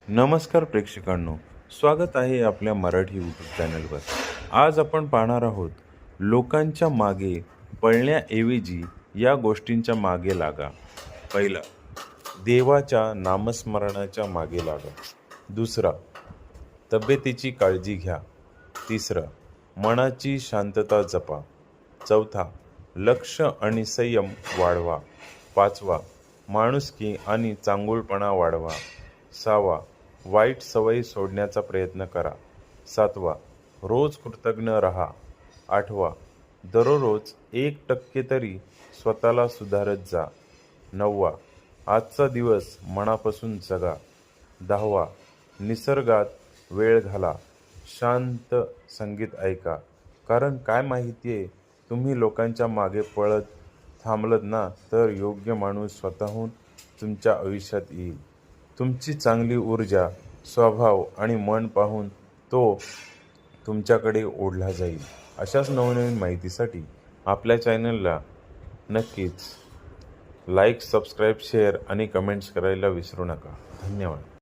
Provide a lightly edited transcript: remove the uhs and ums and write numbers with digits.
नमस्कार प्रेक्षकांनो, स्वागत आहे आपल्या मराठी यूट्यूब चॅनलवर. आज आपण पाहणार आहोत लोकांच्या मागे पळण्याऐवजी या गोष्टींच्या मागे लागा. पहिला, देवाच्या नामस्मरणाच्या मागे लागा. दुसरा, तब्येतीची काळजी घ्या. तिसरा, मनाची शांतता जपा. चौथा, लक्ष आणि संयम वाढवा. पाचवा, माणुसकी आणि चांगुलपणा वाढवा. सहावा, वाईट सवयी सोडण्याचा प्रयत्न करा. सातवा, रोज कृतज्ञ राहा. आठवा, दररोज 1% तरी स्वतःला सुधारत जा. नववा, आजचा दिवस मनापासून जगा. दहावा, निसर्गात वेळ घाला. शांत संगीत ऐका. कारण काय माहिती आहे, तुम्ही लोकांच्या मागे पळत थांबलत ना, तर योग्य माणूस स्वतःहून तुमच्या आयुष्यात येईल. तुमची चांगली ऊर्जा, स्वभाव आणि मन पाहून तो तुमच्याकडे ओढला जाईल. अशाच नवनवीन माहितीसाठी आपल्या चॅनलला नक्कीच लाईक, सबस्क्राईब, शेअर आणि कमेंट्स करायला विसरू नका. धन्यवाद.